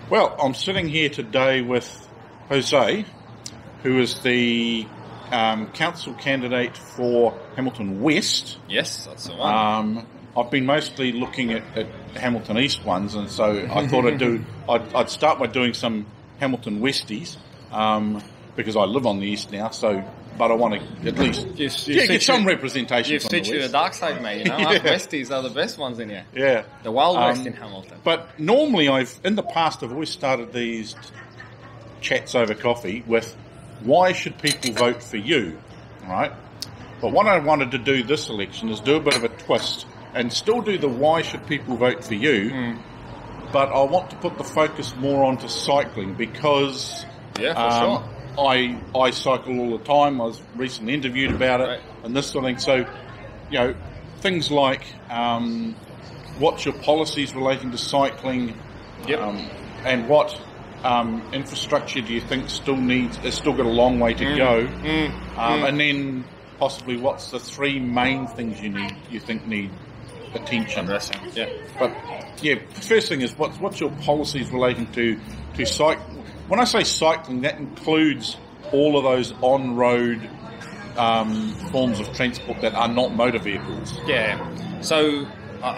Well, I'm sitting here today with Jose, who is the council candidate for Hamilton West. Yes, that's the one. I've been mostly looking at Hamilton East ones, and so I thought I'd start by doing some Hamilton Westies, because I live on the East now, but I want to at least get some representation. You've switched to the dark side, mate. You know, us Westies are the best ones in here. Yeah, the Wild West in Hamilton. But normally, in the past, I've always started these chats over coffee with, why should people vote for you, right? But what I wanted to do this election is do a bit of a twist and still do the why should people vote for you, but I want to put the focus more onto cycling because sure. I cycle all the time. I was recently interviewed about it and this sort of thing. So, things like what's your policies relating to cycling, and what infrastructure do you think has still got a long way to go, and then possibly what's the three main things you think need attention. But first thing is what's your policies relating to cycling. When I say cycling, that includes all of those on-road forms of transport that are not motor vehicles. Yeah. So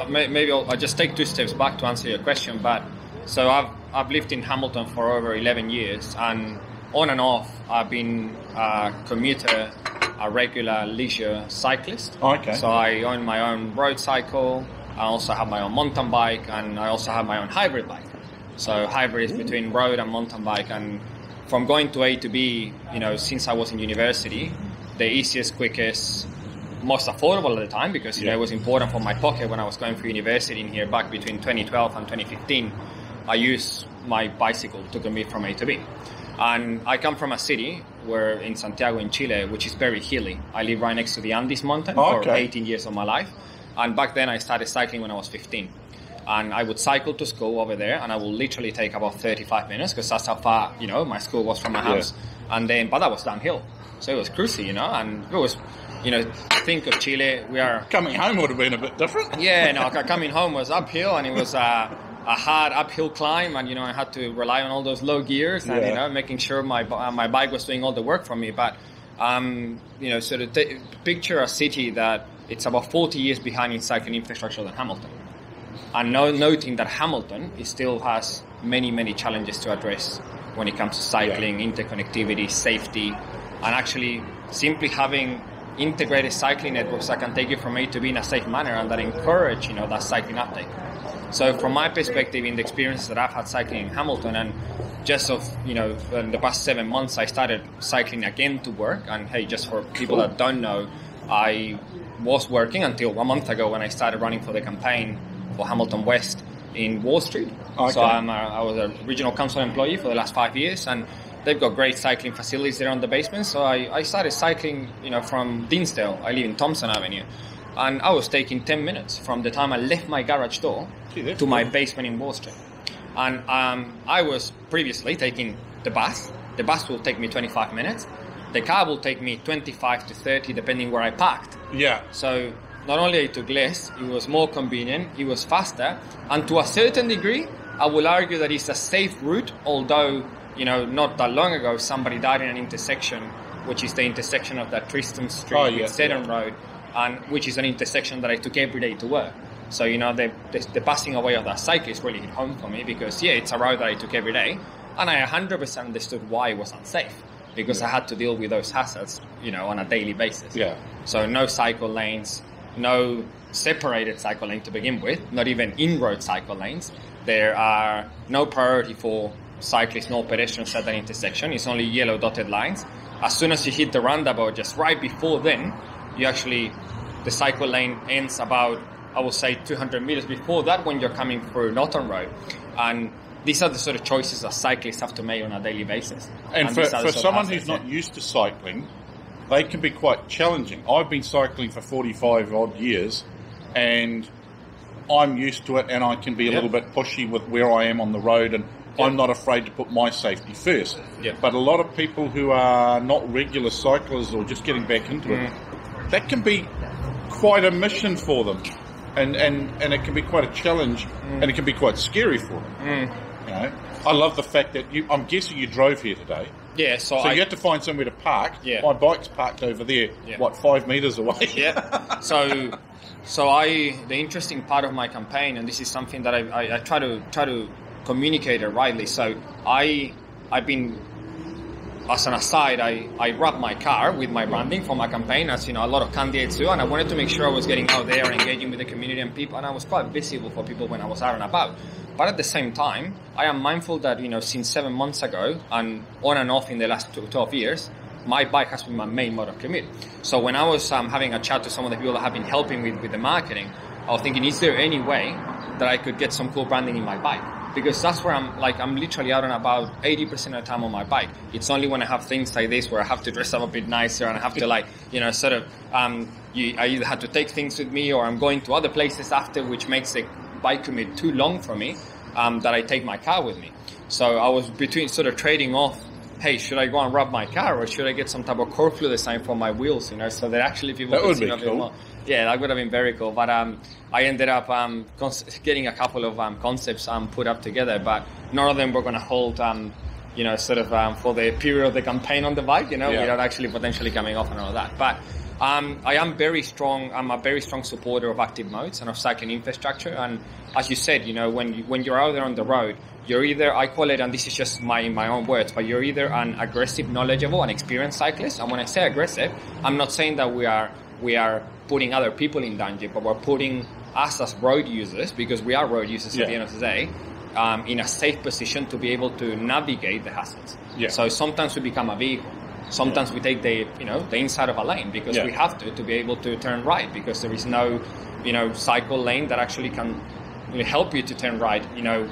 maybe I'll just take 2 steps back to answer your question. But so I've lived in Hamilton for over 11 years, and on and off I've been a commuter, a regular leisure cyclist. Okay. So I own my own road cycle. I also have my own mountain bike, and I also have my own hybrid bike. So hybrid is between road and mountain bike. And from going to A to B, since I was in university, the easiest, quickest, most affordable at the time, because it was important for my pocket when I was going through university in here back between 2012 and 2015. I used my bicycle to commute from A to B. And I come from a city in Santiago in Chile, which is very hilly. I live right next to the Andes mountain for 18 years of my life. And back then I started cycling when I was 15. And I would cycle to school over there, and I will literally take about 35 minutes because that's how far, my school was from my house. And but that was downhill. So it was cruisy, and it was, think of Chile, we are... Coming home would have been a bit different. Yeah, no, coming home was uphill, and it was a hard uphill climb, and, I had to rely on all those low gears and, making sure my bike was doing all the work for me. But, sort of picture a city that it's about 40 years behind in cycling infrastructure than Hamilton. And noting that Hamilton still has many, many challenges to address when it comes to cycling, interconnectivity, safety, and actually simply having integrated cycling networks that can take you from A to B in a safe manner and that encourage, that cycling uptake. So from my perspective, in the experiences that I've had cycling in Hamilton, and just in the past 7 months, I started cycling again to work. And hey, just for people that don't know, I was working until 1 month ago when I started running for the campaign for Hamilton West in Wall Street. Okay. So I was a regional council employee for the last 5 years, and they've got great cycling facilities there on the basement. So I started cycling, from Dinsdale. I live in Thompson Avenue, and I was taking 10 minutes from the time I left my garage door to my basement in Wall Street. And I was previously taking the bus. The bus will take me 25 minutes. The car will take me 25 to 30, depending where I parked. Yeah. So not only it took less, it was more convenient, it was faster, and to a certain degree, I will argue that it's a safe route, although, not that long ago, somebody died in an intersection, which is the intersection of that Tristan Street with Seddon Road, and which is an intersection that I took every day to work. So, the passing away of that cyclist really hit home for me because, it's a road that I took every day, and I 100% understood why it was unsafe, because I had to deal with those hazards, on a daily basis. Yeah. So no cycle lanes, no separated cycle lane to begin with, not even in-road cycle lanes. There are no priority for cyclists nor pedestrians at that intersection. It's only yellow dotted lines. As soon as you hit the roundabout, just right before then, the cycle lane ends about, I would say, 200 meters before that when you're coming through Norton Road. And these are the sort of choices that cyclists have to make on a daily basis. And for someone who's not used to cycling, they can be quite challenging. I've been cycling for 45 odd years, and I'm used to it, and I can be a little bit pushy with where I am on the road, and I'm not afraid to put my safety first. But a lot of people who are not regular cyclists or just getting back into it, that can be quite a mission for them, and it can be quite a challenge, and it can be quite scary for them. I love the fact that I'm guessing you drove here today. Yeah, so you had to find somewhere to park. Yeah. My bike's parked over there, 5 metres away. Yeah. So the interesting part of my campaign, and this is something that I try to communicate it rightly. So I've been, as an aside, I wrapped my car with my branding for my campaign, as you know, a lot of candidates do, and I wanted to make sure I was getting out there, engaging with the community and people, and I was quite visible for people when I was out and about. But at the same time, I am mindful that, since 7 months ago and on and off in the last 12 years, my bike has been my main mode of commute. So when I was having a chat to some of the people that have been helping with the marketing, I was thinking, is there any way that I could get some cool branding in my bike? Because that's where I'm literally out and about 80% of the time on my bike. It's only when I have things like this where I have to dress up a bit nicer and I have to I either have to take things with me or I'm going to other places after, which makes the bike commute too long for me, that I take my car with me. So I was between sort of trading off, hey, should I go and wrap my car or should I get some type of core fluid design for my wheels, so that actually people that could would see be a bit cool. more. Yeah, that would have been very cool. But I ended up getting a couple of concepts put up together, but none of them were going to hold, for the period of the campaign on the bike, without actually potentially coming off and all that. But I am very strong. I'm a very strong supporter of active modes and of cycling infrastructure. And as you said, when you're out there on the road, you're either, I call it, and this is just my own words, but you're either an aggressive, knowledgeable, and experienced cyclist. And when I say aggressive, I'm not saying that we are putting other people in danger, but we're putting us as road users, because we are road users at the end of the day, in a safe position to be able to navigate the hazards. Yeah. So sometimes we become a vehicle. Sometimes we take the inside of a lane because we have to be able to turn right, because there is no, cycle lane that actually can help you to turn right,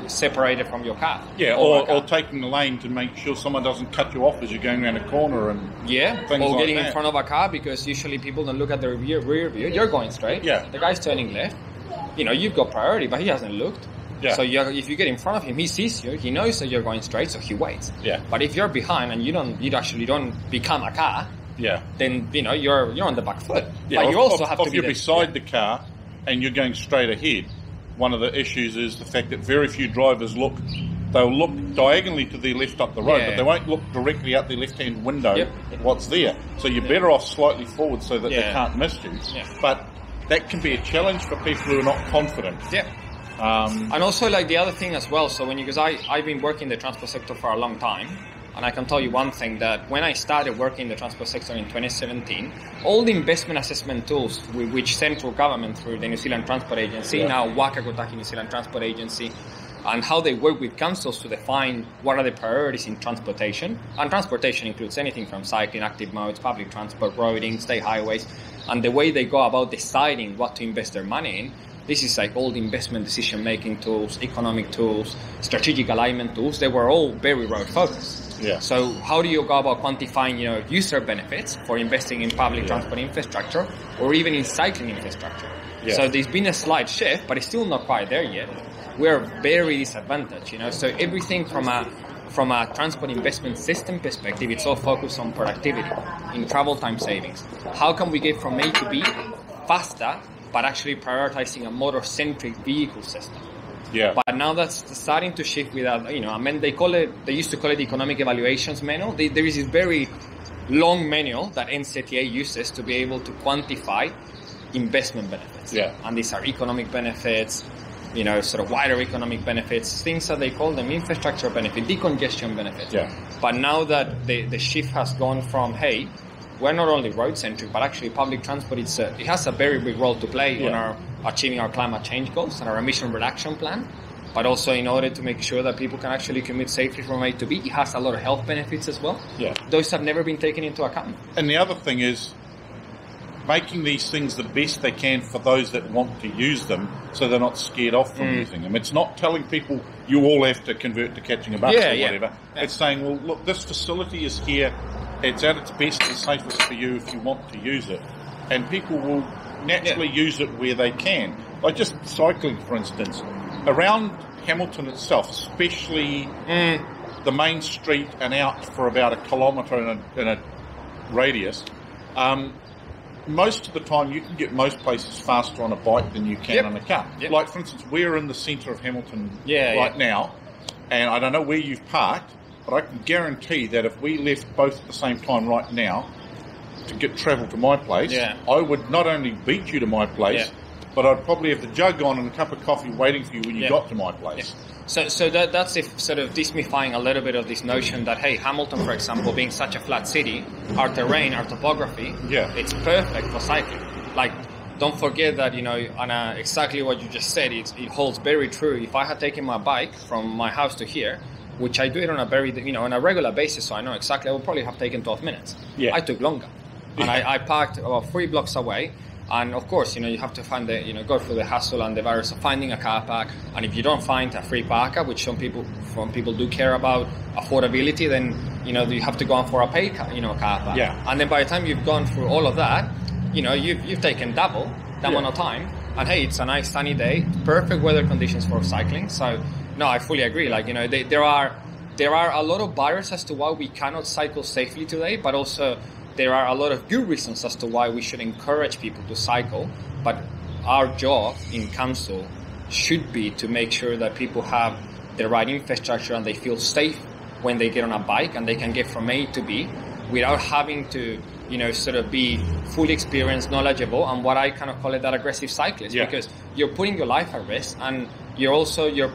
separated from your car. Yeah, or taking the lane to make sure someone doesn't cut you off as you're going around a corner and things or like getting that. in front of a car, because usually people don't look at the rear view. You're going straight. Yeah. The guy's turning left. You've got priority, but he hasn't looked. Yeah. So if you get in front of him, he sees you. He knows that you're going straight, so he waits. Yeah. But if you're behind and you actually don't become a car, then you're on the back foot. Yeah. But you also have to if be you're beside the car and you're going straight ahead, one of the issues is the fact that very few drivers they'll look diagonally to their left up the road, but they won't look directly out their left-hand window at what's there. So you're better off slightly forward so that they can't miss you. Yeah. But that can be a challenge for people who are not confident. Yeah. And also, the other thing as well, so because I've been working in the transport sector for a long time, and I can tell you one thing, that when I started working in the transport sector in 2017, all the investment assessment tools which central government through the New Zealand Transport Agency, now Waka Kotahi New Zealand Transport Agency, and how they work with councils to define what are the priorities in transportation. And transportation includes anything from cycling, active modes, public transport, roading, state highways, and the way they go about deciding what to invest their money in. This is all the investment decision-making tools, economic tools, strategic alignment tools. They were all very road-focused. Yeah. So how do you go about quantifying, user benefits for investing in public transport infrastructure or even in cycling infrastructure? Yeah. So there's been a slight shift, but it's still not quite there yet. We're very disadvantaged, So everything from a transport investment system perspective, it's all focused on productivity, in travel time savings. How can we get from A to B faster, but actually prioritizing a motor-centric vehicle system? Yeah. But now that's starting to shift with they used to call it the economic evaluations manual. There is this very long manual that NCTA uses to be able to quantify investment benefits. Yeah. And these are economic benefits, sort of wider economic benefits, things that they call them infrastructure benefit, decongestion benefits. Yeah. But now that the shift has gone from, hey, we're not only road-centric, but actually public transport, it has a very big role to play in achieving our climate change goals and our emission reduction plan, but also in order to make sure that people can actually commute safely from A to B. It has a lot of health benefits as well. Yeah. Those have never been taken into account. And the other thing is making these things the best they can for those that want to use them, so they're not scared off from using them. It's not telling people you all have to convert to catching a bus or whatever. Yeah. It's saying, well, look, this facility is here. It's at its best and safest for you if you want to use it. And people will naturally use it where they can. Like just cycling, for instance. Around Hamilton itself, especially the main street and out for about a kilometre in a radius, most of the time you can get most places faster on a bike than you can on a car. Yep. Like, for instance, we're in the centre of Hamilton now. and I don't know where you've parked, but I can guarantee that if we left both at the same time right now to get travel to my place, I would not only beat you to my place, but I'd probably have the jug on and a cup of coffee waiting for you when you got to my place. So that's if sort of demystifying a little bit of this notion that, hey, Hamilton, for example, being such a flat city, our terrain, our topography, it's perfect for cycling. Like, don't forget that, you know, exactly what you just said, it holds very true. If I had taken my bike from my house to here, which I do it on a regular basis, so I know exactly, I would probably have taken 12 minutes. I took longer. And I parked about 3 blocks away. And of course, you know, you have to find go through the hassle and the virus of finding a car park. And if you don't find a free parker, which some people do care about affordability, then, you know, you have to go on for a paid car park. And then by the time you've gone through all of that, you know, you've taken double the amount of time. And hey, it's a nice sunny day, perfect weather conditions for cycling. So no, I fully agree. Like, you know, there are a lot of barriers as to why we cannot cycle safely today, but also there are a lot of good reasons as to why we should encourage people to cycle. But our job in council should be to make sure that people have the right infrastructure and they feel safe when they get on a bike and they can get from A to B without having to, you know, sort of be fully experienced, knowledgeable, and what I kind of call it that aggressive cyclist, because you're putting your life at risk and you're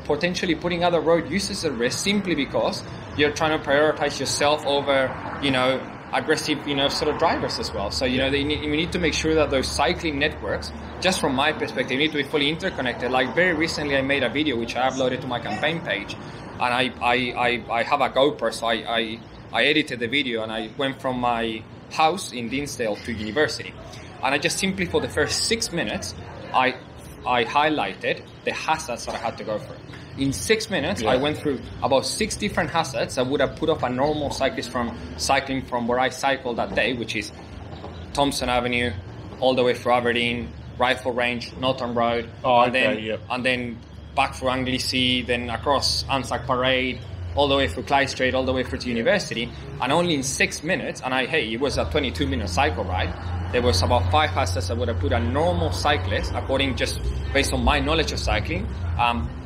potentially putting other road users at risk simply because you're trying to prioritize yourself over, you know, aggressive, you know, sort of drivers as well. So, you know, we need to make sure that those cycling networks, just from my perspective, need to be fully interconnected. Like very recently I made a video which I uploaded to my campaign page, and I have a GoPro, so I edited the video and I went from my house in Dinsdale to university. And I just simply, for the first 6 minutes, I highlighted the hazards that I had to go through. In 6 minutes, I went through about 6 different hazards that would have put off a normal cyclist from cycling from where I cycled that day, which is Thompson Avenue, all the way through Aberdeen, Rifle Range, Norton Road, and then back through Anglesey, then across Anzac Parade, all the way through Clyde Street, all the way through to university. And only in 6 minutes, and it was a 22-minute cycle ride, there was about 5 hazards that would have put a normal cyclist, based on my knowledge of cycling,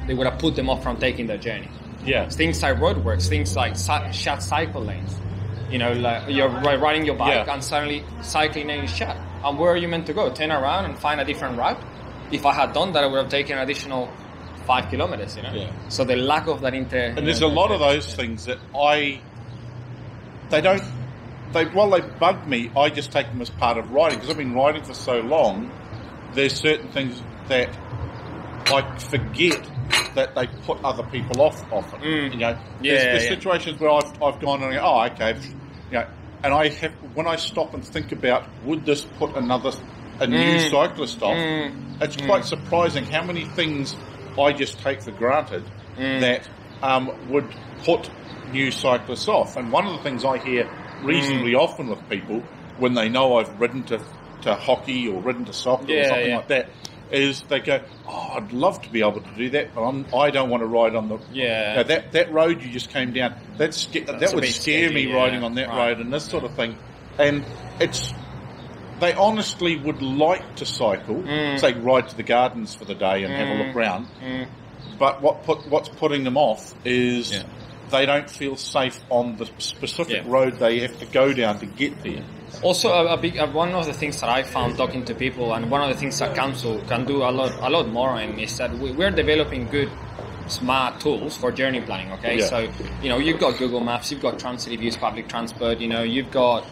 they would have put them off from taking their journey. Things like roadworks, things like shut cycle lanes. You know, like you're riding your bike and suddenly cycling lane is shut. And where are you meant to go? Turn around and find a different route? If I had done that, I would have taken an additional 5 kilometers, you know? So the lack of that And there's a lot of those things that they bug me. I just take them as part of riding, because I've been riding for so long. There's certain things that I forget that they put other people off often. You know, there's situations where I've gone and go, okay, you know, and when I stop and think about, would this put a new cyclist off? It's quite surprising how many things I just take for granted that would put new cyclists off. And one of the things I hear reasonably often with people when they know I've ridden to hockey or ridden to soccer or something like that, is they go, I'd love to be able to do that, but I don't want to ride on the that road you just came down. That would scare me riding on that road and this sort of thing. And they honestly would like to cycle, say ride to the gardens for the day and have a look round. But what's putting them off is they don't feel safe on the specific road they have to go down to get there. Also, one of the things that I found talking to people, and one of the things that council can do a lot more in, is that we're developing good, smart tools for journey planning. Okay, so you know, you've got Google Maps, you've got Transit if you use public transport. You know, you've got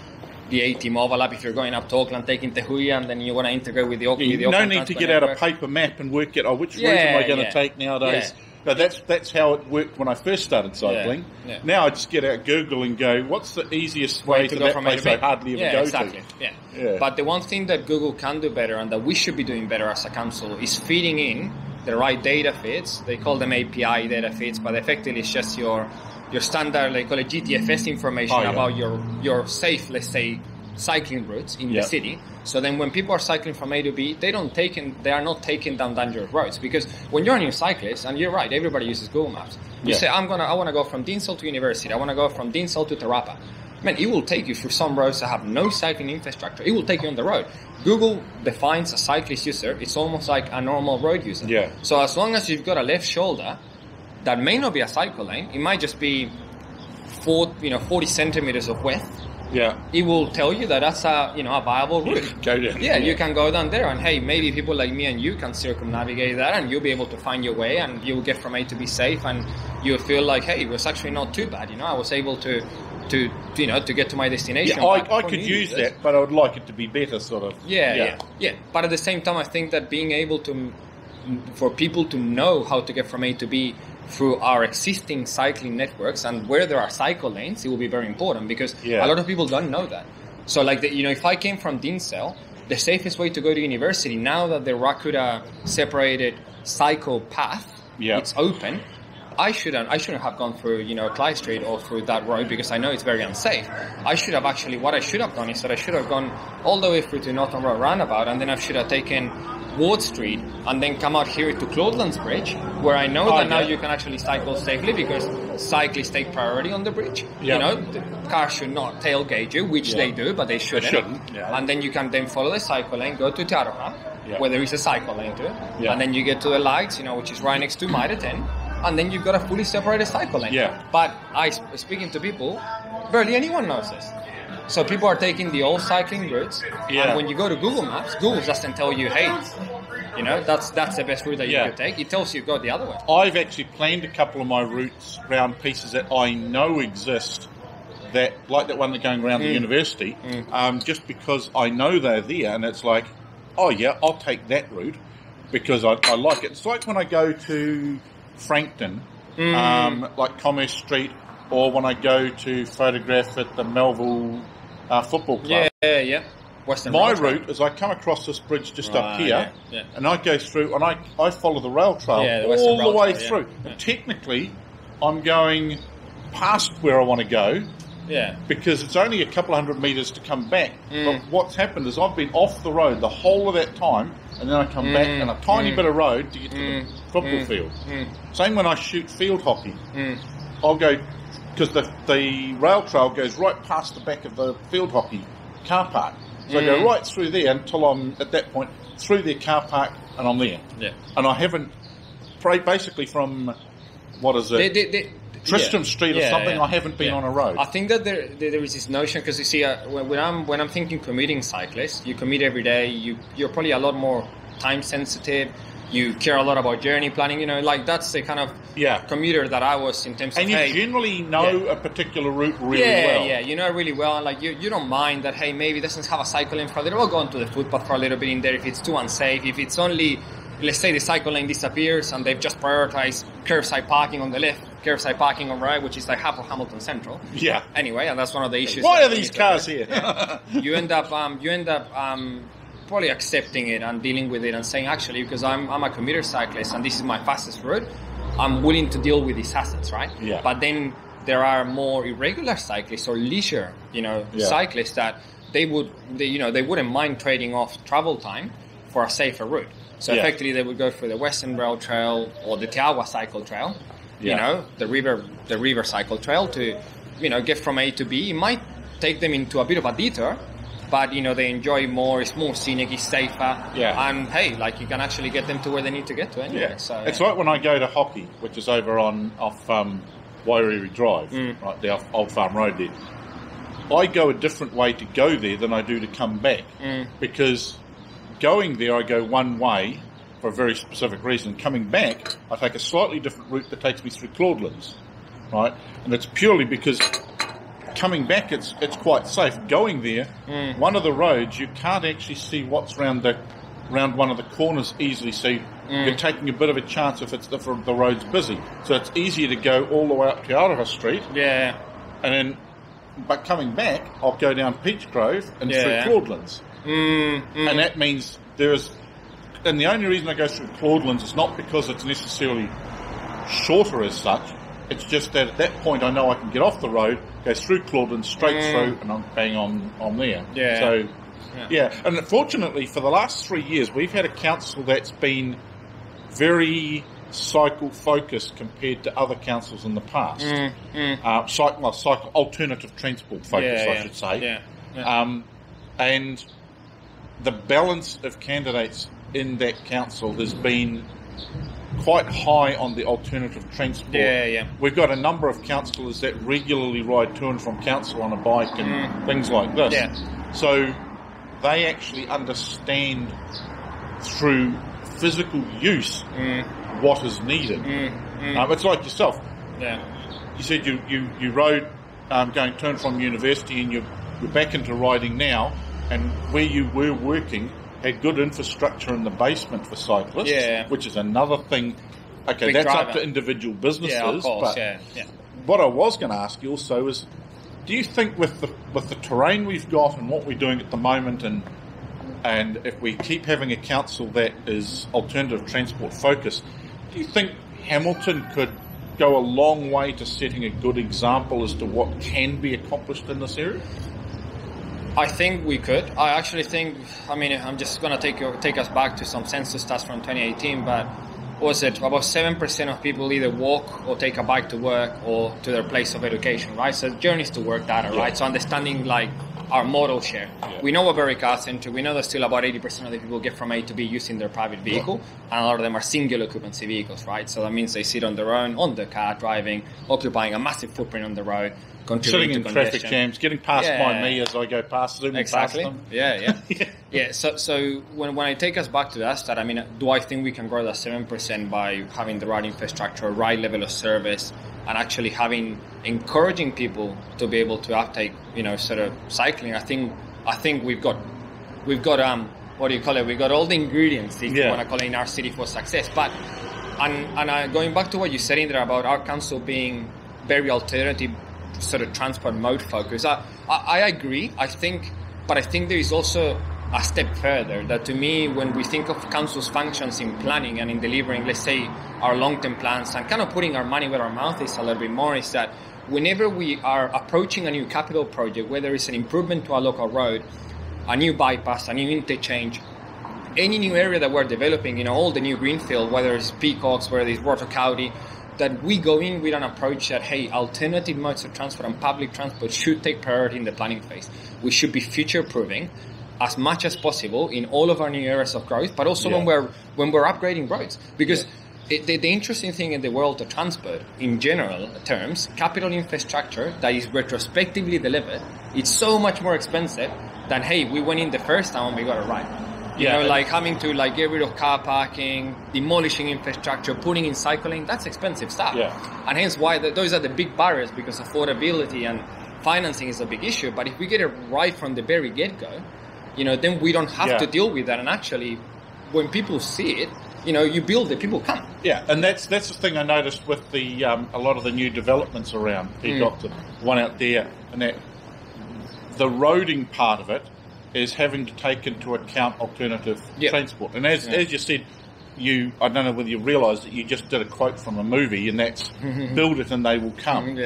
the AT mobile app if you're going up to Auckland, taking Te Hui, and then you want to integrate with the Auckland. No need to get out a paper map and work out which route am I going to take nowadays. No, that's how it worked when I first started cycling. Now I just get out Google and go, what's the easiest way to that place I hardly ever go to? But the one thing that Google can do better and that we should be doing better as a council is feeding in the right data feeds. They call them API data feeds, but effectively it's just your standard, they call it GTFS information about your safe, let's say, cycling routes in the city. So then when people are cycling from A to B, they are not taking down dangerous roads, because when you're a new cyclist, and you're right, everybody uses Google Maps. You say, I want to go from Dinsdale to University. I want to go from Dinsdale to Te Rapa. Man, it will take you through some roads that have no cycling infrastructure. It will take you on the road. Google defines a cyclist user. It's almost like a normal road user. So as long as you've got a left shoulder that may not be a cycle lane. It might just be 40 centimeters of width. Yeah. It will tell you that that's a viable route. Go down. Yeah, you can go down there, and hey, maybe people like me and you can circumnavigate that, and you'll be able to find your way, and you'll get from A to B safe, and you'll feel like, hey, it was actually not too bad. I was able to get to my destination. Yeah, I could use that, but I would like it to be better, sort of. Yeah. But at the same time, I think that being able for people to know how to get from A to B through our existing cycling networks and where there are cycle lanes, it will be very important, because a lot of people don't know that. So like, if I came from Dinsel, the safest way to go to university, now that the Rakuda separated cycle path, it's open, I shouldn't have gone through, Clyde Street or through that road, because I know it's very unsafe. What I should have done is that I should have gone all the way through to Norton Road Roundabout, and then I should have taken Ward Street and then come out here to Claudelands Bridge, where I know that now you can actually cycle safely, because cyclists take priority on the bridge. The car should not tailgate you, which they do, but they shouldn't. And then you can then follow the cycle lane, go to Te Aroha, where there is a cycle lane too, and then you get to the lights, which is right next to Mitre 10, and then you've got a fully separated cycle lane. But speaking to people, barely anyone knows this. So people are taking the old cycling routes, and when you go to Google Maps, Google doesn't tell you, hey, that's the best route that you could take. It tells you go the other way. I've actually planned a couple of my routes around pieces that I know exist, that like that one that's going around the university, just because I know they're there, and it's like, oh yeah, I'll take that route because I like it. It's like when I go to Frankton, like Commerce Street, or when I go to photograph at the Melville Football Club. My route is I come across this bridge just up here, and I go through, and I follow the rail trail all the way through. But technically, I'm going past where I want to go, because it's only a couple of 100 metres to come back. But what's happened is I've been off the road the whole of that time, and then I come back on a tiny bit of road to get to the football field. Same when I shoot field hockey. I'll go, because the rail trail goes right past the back of the field hockey car park. So I go right through there until I'm, at that point, through their car park, and I'm there. And I haven't, basically from, what is it, Tristram Street or something, I haven't been on a road. I think that there is this notion, because you see, when I'm thinking commuting cyclists, you commute every day, you're probably a lot more time sensitive, you care a lot about journey planning, like that's the kind of commuter that I was in terms of, and you generally know a particular route really well. Yeah, you know really well, and like you don't mind that, hey, maybe it doesn't have a cycle lane for a little, I'll go onto the footpath for a little bit in there if it's too unsafe, if it's only, let's say the cycle lane disappears and they've just prioritized curbside parking on the left, curbside parking on the right, which is like half of Hamilton Central. Anyway, and that's one of the issues. Why are these cars here? You end up probably accepting it and dealing with it and saying, actually, because I'm a commuter cyclist and this is my fastest route, I'm willing to deal with these hazards, right? But then there are more irregular cyclists or leisure, cyclists that they wouldn't mind trading off travel time for a safer route. So effectively, they would go for the Western Rail Trail or the Te Awa Cycle Trail, the river cycle trail to, get from A to B. It might take them into a bit of a detour, but they enjoy more. It's more scenic, it's safer, and hey, like you can actually get them to where they need to get to anyway. So it's like when I go to hockey, which is over off Wairiri Drive, right, the Old Farm Road there. I go a different way to go there than I do to come back, because going there I go one way for a very specific reason. Coming back, I take a slightly different route that takes me through Claudelands, right, and it's purely because coming back, it's quite safe. Going there, one of the roads, you can't actually see what's round one of the corners easily. So you're taking a bit of a chance if the road's busy. So it's easier to go all the way up to Aroha Street. But coming back, I'll go down Peach Grove and through Claudelands. And that means and the only reason I go through Claudelands is not because it's necessarily shorter as such. It's just that at that point I know I can get off the road, go through Claudelands, straight through, and I'm bang on there. And fortunately for the last 3 years, we've had a council that's been very cycle focused compared to other councils in the past. Cycle alternative transport focused, I should say. And the balance of candidates in that council has been quite high on the alternative transport. Yeah. We've got a number of councillors that regularly ride to and from council on a bike and things like this. Yeah. So they actually understand through physical use what is needed. It's like yourself. Yeah. You said you rode going to and from university, and you're back into riding now, and where you were working had good infrastructure in the basement for cyclists, which is another thing. Okay, Big that's driver. up to individual businesses. Yeah, of course. But Yeah. what I was going to ask you also is, do you think with the terrain we've got and what we're doing at the moment, and if we keep having a council that is alternative transport focused, do you think Hamilton could go a long way to setting a good example as to what can be accomplished in this area? I think we could. I actually think, I'm just going to take us back to some census stats from 2018, but was it about 7% of people either walk or take a bike to work or to their place of education, right? So journeys to work data, right? So understanding like our modal share. Yeah. We know we're very car centric. We know that still about 80% of the people get from A to B using their private vehicle, and a lot of them are single occupancy vehicles, right? So that means they sit on their own, on the car, driving, occupying a massive footprint on the road, sitting in traffic jams, getting passed by me as I go past them. Exactly. Past them. Yeah. So when I take us back to that stat, do I think we can grow that 7% by having the right infrastructure, right level of service, and actually encouraging people to be able to uptake, sort of cycling? I think we've got what do you call it? We've got all the ingredients, if you want to call it, in our city for success. But going back to what you said in there about our council being very alternative sort of transport mode focus, I agree. I think there is also a step further, that to me, when we think of council's functions in planning and in delivering, let's say, our long-term plans and kind of putting our money where our mouth is a little bit more, is that whenever we are approaching a new capital project, whether it's an improvement to a local road, a new bypass, a new interchange, any new area that we're developing, all the new greenfield, whether it's Peacocks, whether it's Water County, that we go in with an approach that, hey, alternative modes of transport and public transport should take priority in the planning phase. We should be future-proofing as much as possible in all of our new areas of growth, but also when we're upgrading roads. Because the interesting thing in the world of transport, in general terms, capital infrastructure that is retrospectively delivered, it's so much more expensive than, hey, we went in the first time and we got it right. Like having to get rid of car parking, demolishing infrastructure, putting in cycling, that's expensive stuff. And hence why those are the big barriers, because affordability and financing is a big issue. But if we get it right from the very get-go, then we don't have to deal with that. And actually, when people see it, you build it, people come. Yeah, and that's the thing I noticed with the a lot of the new developments around Peacock, the one out there, and that the roading part of it is having to take into account alternative transport. And as you said, I don't know whether you realise that you just did a quote from a movie, and that's build it and they will come.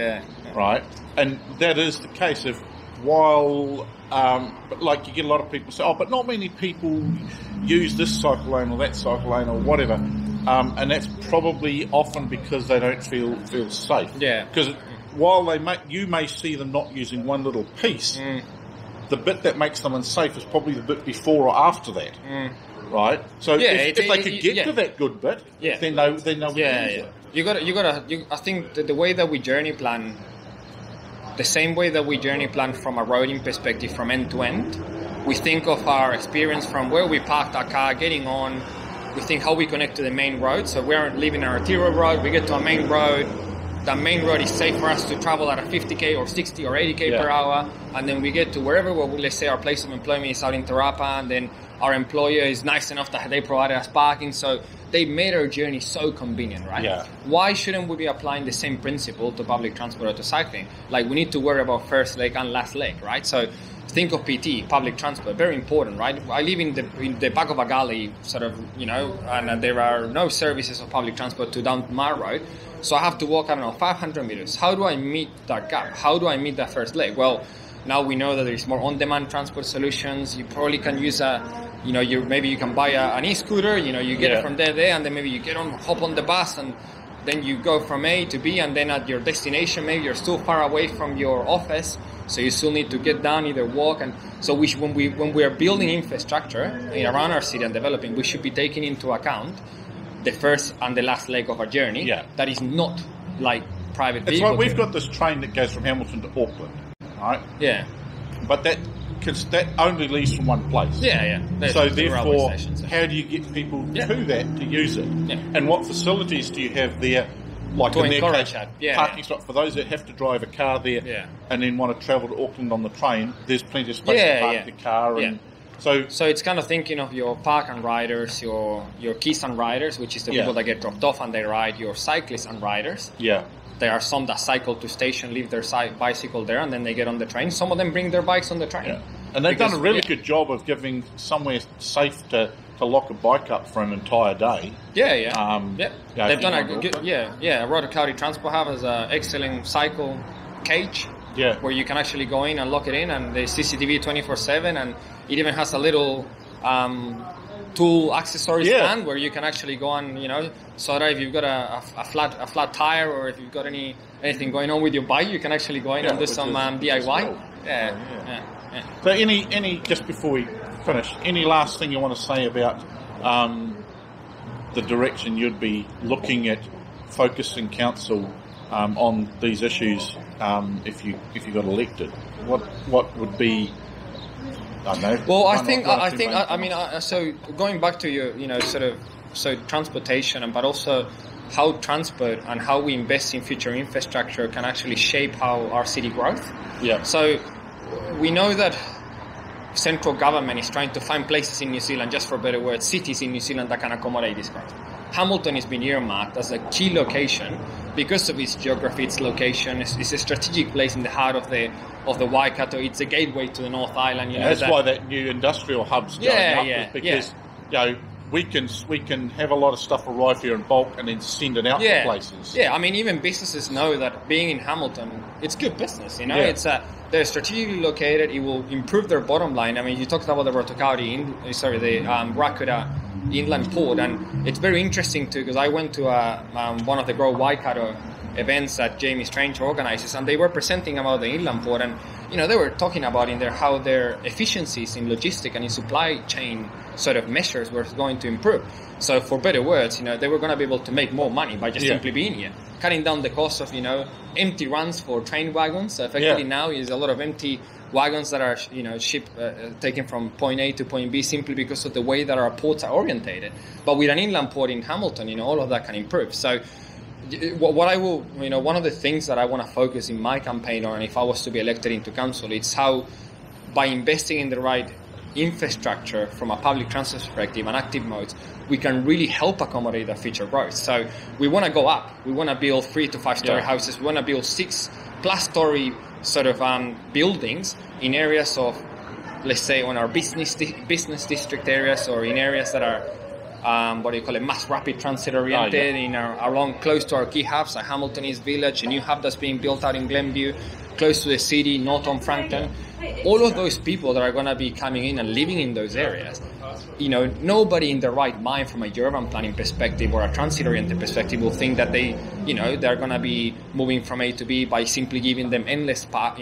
Right? And that is the case of, while but you get a lot of people say, but not many people use this cycle lane or that cycle lane or whatever, and that's probably often because they don't feel safe. Because while you may see them not using one little piece, the bit that makes them unsafe is probably the bit before or after that, right? So if they could get to that good bit, then they know. You gotta. I think the way that we journey plan, the same way that we journey plan from a roading perspective, from end to end, we think of our experience from where we parked our car, getting on. We think how we connect to the main road. So we're leaving our arterial road, we get to a main road. The main road is safe for us to travel at a 50k or 60 or 80k per hour, and then we get to wherever, let's say our place of employment is out in Tarapa, and then our employer is nice enough that they provided us parking, so they made our journey so convenient, right? Why shouldn't we be applying the same principle to public transport or to cycling? We need to worry about first leg and last leg, right? So think of PT, public transport, very important, right? I live in the back of a galley, sort of, and there are no services of public transport to down my road. So I have to walk, 500 meters. How do I meet that gap? How do I meet that first leg? Well, now we know that there is more on-demand transport solutions. You probably can use maybe you can buy an e-scooter, you get it from there, and then maybe you hop on the bus, and then you go from A to B, and then at your destination, maybe you're still far away from your office, so you still need to get down, either walk. And so when we are building infrastructure around our city and developing, we should be taking into account the first and the last leg of a journey. Yeah. That is not like private It's vehicle. like we've got this train that goes from Hamilton to Auckland, right? Yeah. But that only leaves from one place. Yeah. So the railway therefore, stations, how do you get people to that to use it? Yeah. And what facilities do you have there? Like To in their encourage case, that. parking spots for those that have to drive a car there and then want to travel to Auckland on the train. There's plenty of space to park the car, and so it's kind of thinking of your park and riders, your keys and riders, which is the people that get dropped off and they ride, your cyclists and riders. Yeah. There are some that cycle to station, leave their bicycle there, and then they get on the train. Some of them bring their bikes on the train. Yeah. And they've done a really good job of giving somewhere safe to lock a bike up for an entire day. They've done a good, Rotor County Transport have as an excellent cycle cage. Yeah. Where you can actually go in and lock it in, and the CCTV 24/7, and it even has a little tool accessory stand where you can actually go and so that if you've got a flat tire or if you've got anything going on with your bike, you can actually go in and do some DIY. Cool. So any just before we finish, any last thing you want to say about the direction you'd be looking at focusing council on these issues if you got elected? What would be? I don't know. Well, I mean, so going back to your, so transportation, but also how transport and how we invest in future infrastructure can actually shape how our city grows. Yeah. So we know that central government is trying to find places in New Zealand, just for a better word, cities in New Zealand that can accommodate this growth. Hamilton has been earmarked as a key location because of its geography, its location. It's a strategic place in the heart of the Waikato. It's a gateway to the North Island. That's why that new industrial hub's going up, is because we can have a lot of stuff arrive here in bulk and then send it out to places. Yeah, I mean, even businesses know that being in Hamilton, it's good business. They're strategically located. It will improve their bottom line. I mean, you talked about the Rotokauri, the Rakuta Inland Port, and it's very interesting too because I went to one of the Grow Waikato events that Jamie Strange organizes, and they were presenting about the inland port, and they were talking about in there how their efficiencies in logistic and in supply chain sort of measures were going to improve. So for better words, they were going to be able to make more money by just simply being here, cutting down the cost of empty runs for train wagons. So effectively now is a lot of empty wagons that are taken from point A to point B simply because of the way that our ports are orientated. But with an inland port in Hamilton, all of that can improve. So what I will, one of the things that I want to focus in my campaign on, if I was to be elected into council, it's how by investing in the right infrastructure from a public transport perspective and active modes, we can really help accommodate that future growth. So we want to go up. We want to build 3 to 5 story houses. We want to build 6+ story sort of buildings in areas of, let's say, on our business district areas, or in areas that are mass rapid transit oriented, along close to our key hubs like Hamilton East Village, a new hub that's being built out in Glenview, close to the city, Norton Frankton. All of those people that are going to be coming in and living in those areas, nobody in their right mind from a urban planning perspective or a transit-oriented perspective will think that they're going to be moving from A to B by simply giving them endless car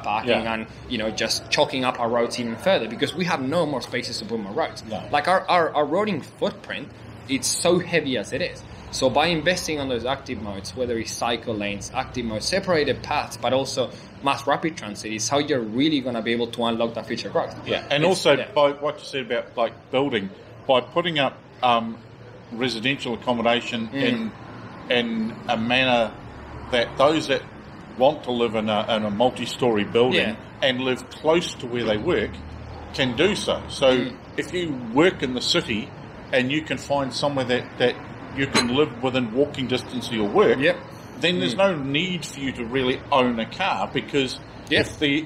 parking and, just chalking up our roads even further, because we have no more spaces to put more roads. No. Like our roading footprint, it's so heavy as it is. So by investing on those active modes, whether it's cycle lanes, active modes, separated paths, but also mass rapid transit, is how you're really going to be able to unlock that future growth. Yeah, and by what you said about building, by putting up residential accommodation in a manner that those that want to live in a multi-story building and live close to where they work can do so. So if you work in the city and you can find somewhere that you can live within walking distance of your work, then there's no need for you to really own a car, because if the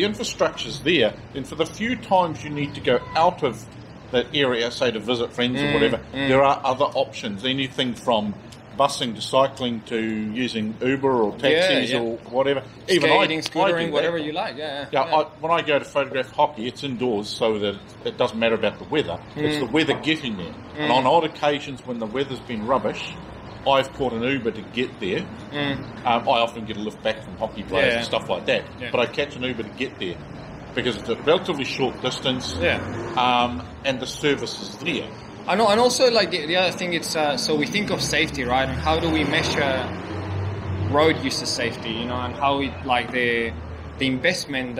infrastructure's there, then for the few times you need to go out of that area, say to visit friends or whatever, there are other options, anything from busing to cycling to using Uber or taxis or whatever. Skating, scootering, whatever you like. When I go to photograph hockey, it's indoors, so that it doesn't matter about the weather. It's the weather getting there. And on odd occasions when the weather's been rubbish, I've caught an Uber to get there. I often get a lift back from hockey players and stuff like that. But I catch an Uber to get there because it's a relatively short distance and the service is there. And also, like the other thing, it's so we think of safety, right? And how do we measure road user safety? You know, and how it like the investment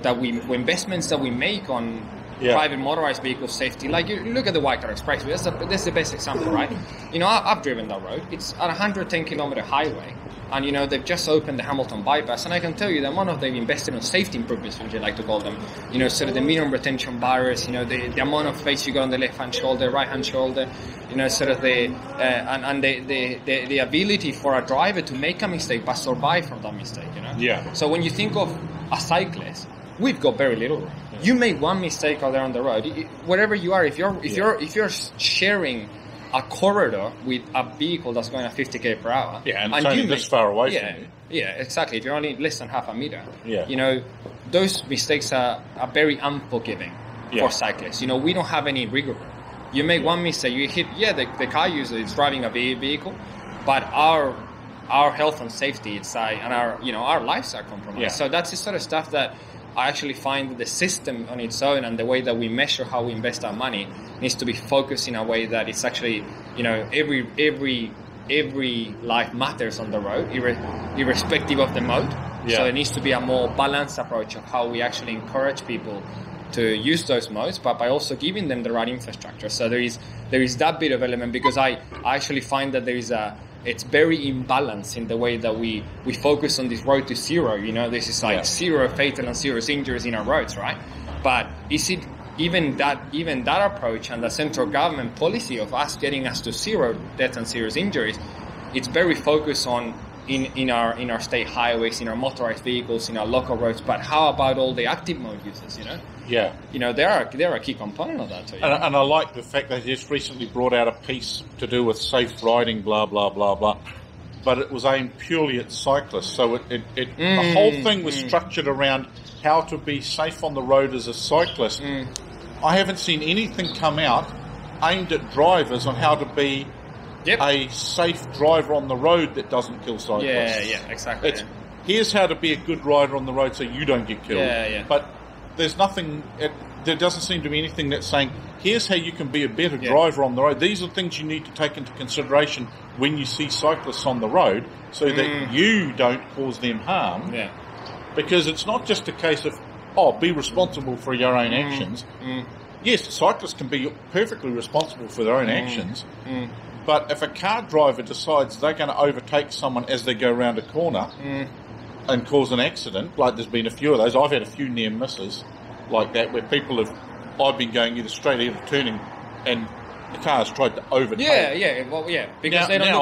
investments that we make on private motorized vehicle safety. Like you look at the Waikato Expressway. That's the best example, right? You know, I've driven that road. It's a 110-kilometer highway. And, you know, they've just opened the Hamilton bypass. And I can tell you the amount of they've invested in safety improvements, which I like to call them. You know, sort of the medium retention barriers, you know, the amount of space you got on the left-hand shoulder, right-hand shoulder, you know, sort of the ability for a driver to make a mistake but survive from that mistake, you know? Yeah. So when you think of a cyclist, we've got very little room. Yeah. You make one mistake out there on the road, wherever you are, if you're sharing a corridor with a vehicle that's going at 50 km per hour. Yeah, and it's only this far away from you. Yeah, exactly. If you're only less than half a meter. Yeah. You know, those mistakes are very unforgiving for cyclists. You know, we don't have any rigor. You make one mistake, you hit, the car user is driving a vehicle, but our health and safety, and our lives are compromised. Yeah. So that's the sort of stuff that I actually find that the system on its own and the way that we measure how we invest our money needs to be focused in a way that it's actually, you know, every life matters on the road, irrespective of the mode. Yeah. So it needs to be a more balanced approach of how we actually encourage people to use those modes, but by also giving them the right infrastructure. So there is that bit of element, because I actually find that it's very imbalanced in the way that we focus on this road to zero. You know, this is like zero fatal and zero injuries in our roads, right? But is it even that approach and the central government policy of us getting us to zero deaths and zero injuries? It's very focused on in our state highways, in our motorized vehicles, in our local roads. But how about all the active mode users? You know. Yeah. You know, they're a key component of that too. And I like the fact they just recently brought out a piece to do with safe riding, blah, blah, blah, blah. But it was aimed purely at cyclists. So the whole thing was structured around how to be safe on the road as a cyclist. I haven't seen anything come out aimed at drivers on how to be a safe driver on the road that doesn't kill cyclists. Yeah, exactly. Here's how to be a good rider on the road so you don't get killed. Yeah. But there's nothing, there doesn't seem to be anything that's saying, here's how you can be a better driver on the road. These are things you need to take into consideration when you see cyclists on the road so that you don't cause them harm. Yeah. Because it's not just a case of, be responsible for your own actions. Yes, cyclists can be perfectly responsible for their own actions. But if a car driver decides they're going to overtake someone as they go around a corner and cause an accident, like there's been a few of those. I've had a few near misses like that where I've been going either straight either turning and the car's tried to overtake. Because they don't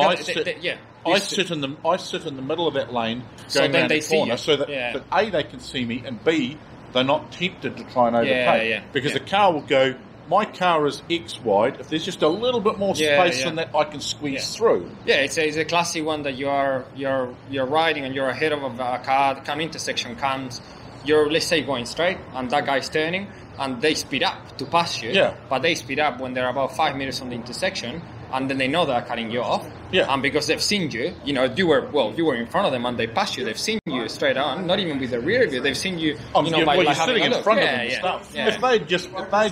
I sit in the middle of that lane going around the corner so that A, they can see me, and B, they're not tempted to try and overtake. Because the car will go, my car is X wide. If there's just a little bit more space than that, I can squeeze through. Yeah, it's a classic one that you're riding and you're ahead of a car. The intersection comes. You're, let's say, going straight, and that guy's turning, and they speed up to pass you. Yeah. But they speed up when they're about 5 meters from the intersection, and then they know they're cutting you off. Yeah. And because they've seen you, you know, you were in front of them, and they passed you. They've seen you straight on, not even with the rear view. They've seen you. You're sitting in front of them and stuff. Yeah. If they'd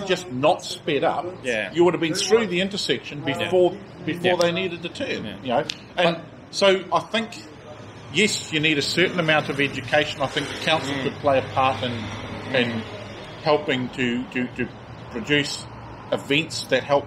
just not sped up, you would have been through the intersection before they needed to turn. Yeah. You know, and so I think, yes, you need a certain amount of education. I think the council could play a part in helping to produce events that help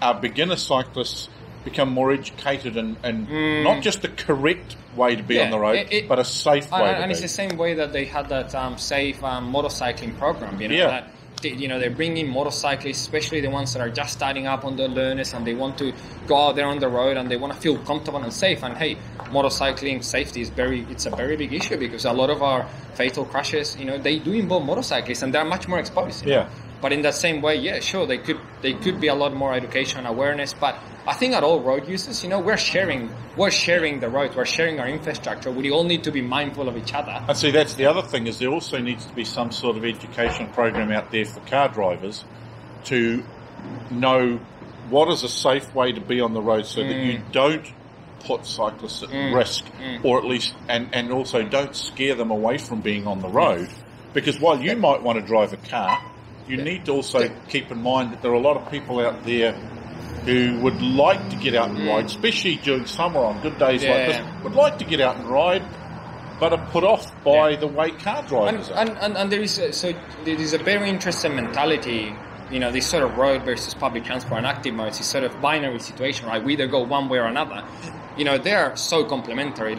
our beginner cyclists become more educated and not just the correct way to be on the road, but a safe way to be. And it's the same way that they had that safe motorcycling program, you know, that they bring in motorcyclists, especially the ones that are just starting up on the learners, and they want to go out there on the road and they want to feel comfortable and safe. And hey, motorcycling safety is it's a very big issue, because a lot of our fatal crashes, you know, they do involve motorcyclists, and they're much more exposed. You know? But in that same way, sure, they could be a lot more education and awareness. But I think at all road users, you know, we're sharing the roads, we're sharing our infrastructure. We all need to be mindful of each other. And see, that's the other thing, is there also needs to be some sort of education program out there for car drivers to know what is a safe way to be on the road, so that you don't put cyclists at risk, or at least, and also don't scare them away from being on the road. Because while you might want to drive a car, you need to also keep in mind that there are a lot of people out there who would like to get out and ride, especially during summer on good days like this, would like to get out and ride, but are put off by the way car drivers are. And there is a very interesting mentality, this sort of road versus public transport and active modes is sort of binary situation, right? We either go one way or another. They are so complementary.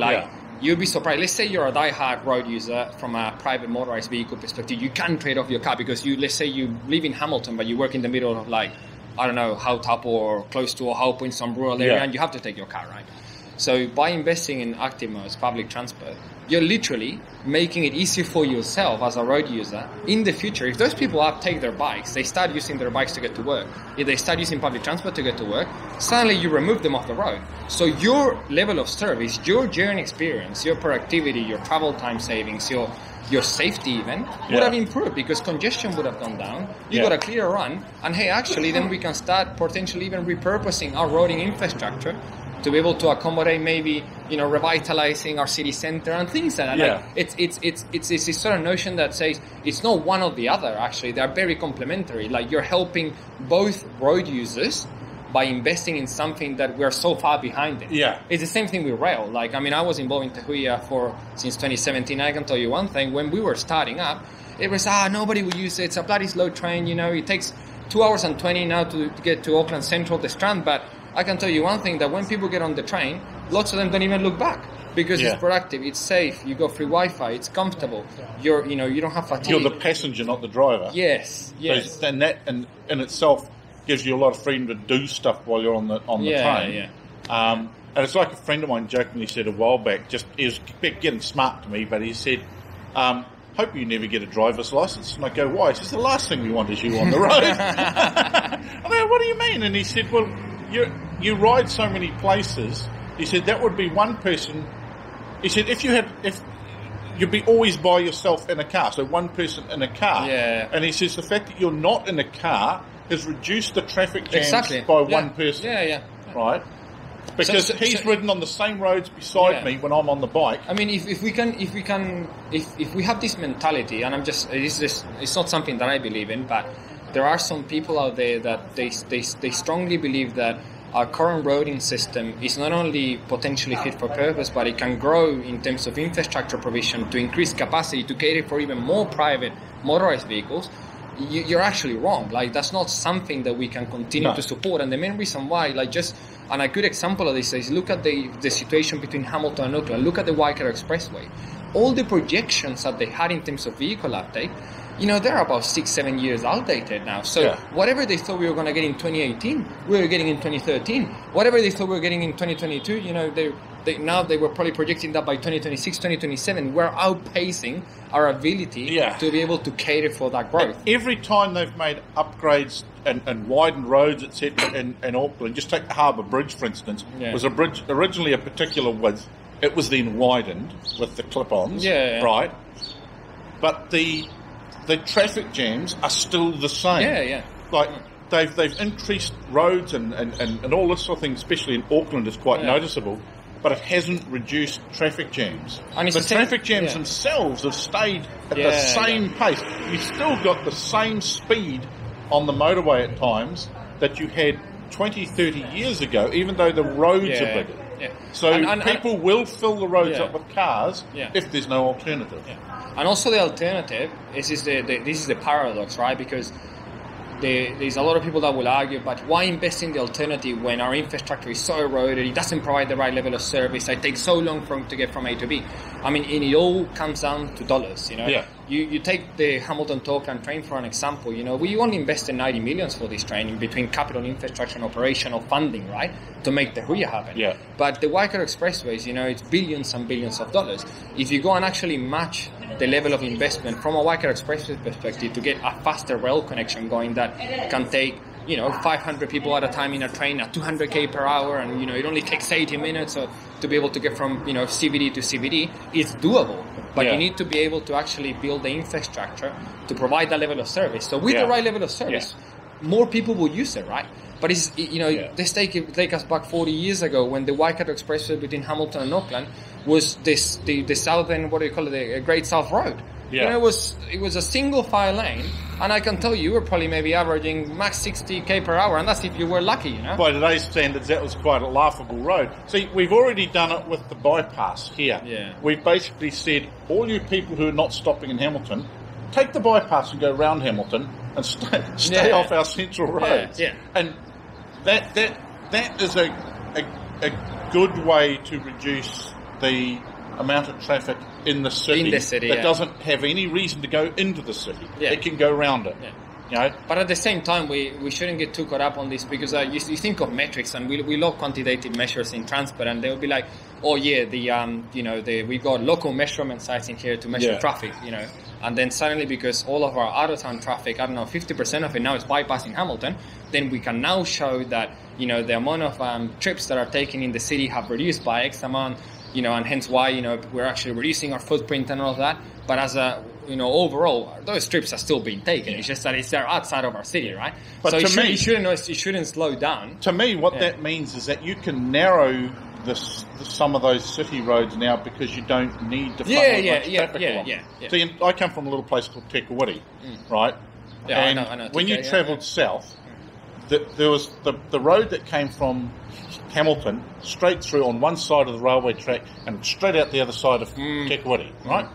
You'd be surprised. Let's say you're a die-hard road user from a private motorized vehicle perspective. You can trade off your car because let's say you live in Hamilton, but you work in the middle of Hautapa or close to Ohaupo in some rural area, and you have to take your car, right? So by investing in active modes, public transport, you're literally making it easier for yourself as a road user in the future. If those people take their bikes, they start using their bikes to get to work. If they start using public transport to get to work, suddenly you remove them off the road. So your level of service, your journey experience, your productivity, your travel time savings, your safety even would have improved because congestion would have gone down. You got a clearer run, and actually then we can start potentially even repurposing our roading infrastructure to be able to accommodate maybe, revitalizing our city center and things like that. It's this sort of notion that says it's not one or the other, actually. They're very complementary. You're helping both road users by investing in something that we're so far behind in. Yeah. It's the same thing with rail. I was involved in Tahuya since 2017. I can tell you one thing. When we were starting up, it was, nobody will use it. It's a bloody slow train, It takes 2 hours and 20 now to get to Auckland Central, the Strand, but I can tell you one thing, that when people get on the train, lots of them don't even look back because it's productive, it's safe, you got free Wi-Fi, it's comfortable. You don't have fatigue. You're the passenger, not the driver. Yes. So, and that in itself gives you a lot of freedom to do stuff while you're on the train. Yeah. And it's like a friend of mine jokingly said a while back, he was getting smart to me, but he said, hope you never get a driver's license. And I go, why? He says, the last thing we want is you on the road. I go, what do you mean? And he said, well, you ride so many places. He said that would be one person. He said if you'd be always by yourself in a car, so one person in a car. Yeah. And he says the fact that you're not in a car has reduced the traffic jams by one person. Yeah. Right. Because he's ridden on the same roads beside me when I'm on the bike. I mean, if we have this mentality, and it's not something that I believe in, but there are some people out there that they strongly believe that our current roading system is not only potentially fit for purpose, but it can grow in terms of infrastructure provision to increase capacity to cater for even more private motorized vehicles. You're actually wrong. That's not something that we can continue to support. And the main reason why, and a good example of this is look at the situation between Hamilton and Auckland. Look at the Waikato Expressway. All the projections that they had in terms of vehicle uptake, they're about 6-7 years outdated now. So whatever they thought we were going to get in 2018, we were getting in 2013. Whatever they thought we were getting in 2022, they were probably projecting that by 2026, 2027, we're outpacing our ability to be able to cater for that growth. And every time they've made upgrades and widened roads, etc., in Auckland, just take the Harbour Bridge, for instance, was a bridge originally a particular width. It was then widened with the clip-ons, right? But the traffic jams are still the same. They've increased roads and all this sort of thing, especially in Auckland, is quite noticeable. But it hasn't reduced traffic jams. And the traffic jams themselves have stayed at the same pace. You've still got the same speed on the motorway at times that you had 20, 30 years ago, even though the roads are bigger. So people will fill the roads up with cars if there's no alternative. And also the alternative, this is the paradox, right? Because there's a lot of people that will argue, but why invest in the alternative when our infrastructure is so eroded, it doesn't provide the right level of service, it takes so long to get from A to B. I mean, it all comes down to dollars, You take the Hamilton to Auckland train for an example, we only invested 90 million for this train in between capital, infrastructure and operational funding, right, to make the Huia happen. But the Waikato Expressways, it's billions and billions of dollars. If you go and actually match the level of investment from a Waikato Expressway perspective to get a faster rail connection going that can take 500 people at a time in a train at 200k per hour, and it only takes 80 minutes to be able to get from CBD to CBD. It's doable, but you need to be able to actually build the infrastructure to provide that level of service. So with the right level of service, more people will use it, right? But it's let's take us back 40 years ago when the Waikato Expressway between Hamilton and Auckland was the southern, what do you call it, the Great South Road. Yeah. You know, it was a single file lane, and I can tell you were probably maybe averaging max 60k per hour, and that's if you were lucky, you know. By today's standards, that was quite a laughable road. See, we've already done it with the bypass here. Yeah. We've basically said, all you people who are not stopping in Hamilton, take the bypass and go round Hamilton and stay off our central roads. Yeah. And that is a good way to reduce the amount of traffic in the city, that doesn't have any reason to go into the city. Yeah. It can go around it. Yeah. You know? But at the same time, we shouldn't get too caught up on this, because you think of metrics, and we love quantitative measures in transport, and they'll be like, oh yeah, we got local measurement sites in here to measure traffic, you know, and then suddenly, because all of our out of town traffic, I don't know, 50% of it now is bypassing Hamilton, then we can now show that, you know, the amount of trips that are taken in the city have reduced by X amount, you know, and hence why, you know, we're actually reducing our footprint and all of that. But as a, you know, overall, those trips are still being taken. Yeah. It's just that they're outside of our city, right? But so it shouldn't slow down. To me, what that means is that you can narrow some of those city roads now, because you don't need to funnel much traffic along. See, I come from a little place called Tekawiti, right? Yeah, and I know. When you travelled south, there was the road that came from Hamilton straight through on one side of the railway track and straight out the other side of Tekawiti, right?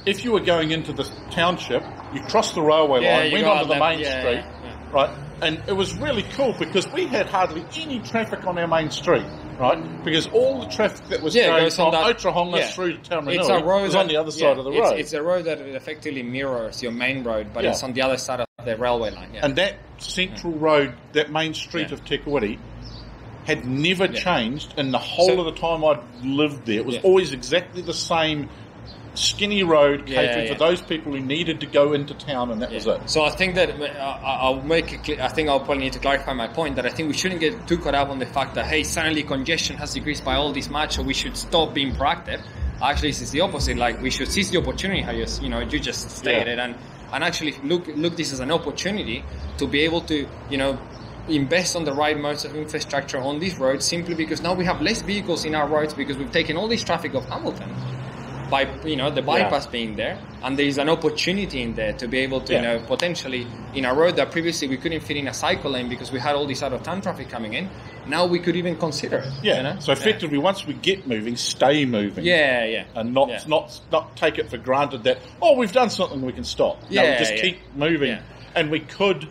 If you were going into the township, you crossed the railway line, went onto the main street, right? And it was really cool, because we had hardly any traffic on our main street, right? Because all the traffic that was going from Otrahonga through to Tauranui was on the other side of the road. It's a road that effectively mirrors your main road, but it's on the other side of the railway line. Yeah. And that central road, that main street of Tekawiti, had never changed in the whole of the time I'd lived there. It was always exactly the same skinny road catering for those people who needed to go into town, and that was it. So I think that I'll make it clear. I think I'll probably need to clarify my point, that I think we shouldn't get too caught up on the fact that, hey, suddenly congestion has decreased by all this much, so we should stop being proactive. Actually, it's the opposite. Like, we should seize the opportunity, how you just stated, and actually look this as an opportunity to be able to, you know, invest on the right modes of infrastructure on these roads, simply because now we have less vehicles in our roads, because we've taken all this traffic off Hamilton by, you know, the bypass being there, and there is an opportunity in there to be able to, you know, potentially in a road that previously we couldn't fit in a cycle lane because we had all this out of town traffic coming in. Now we could even consider it. Yeah. You know? So effectively, once we get moving, stay moving. Yeah. And not take it for granted that, we've done something, we can stop. No, we just keep moving. Yeah. And we could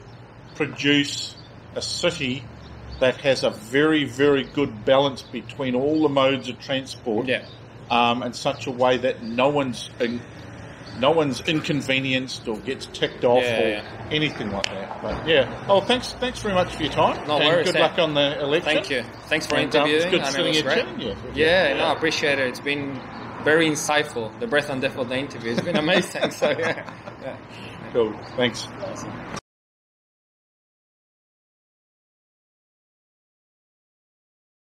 produce a city that has a very, very good balance between all the modes of transport. Yeah. In such a way that no one's inconvenienced or gets ticked off or anything like that. But thanks very much for your time. No worries. Good luck on the election. Thank you. Thanks for interviewing. It's good sitting here chatting you. I appreciate it. It's been very insightful. The breadth and depth of the interview has been amazing. So Cool. Thanks. Awesome.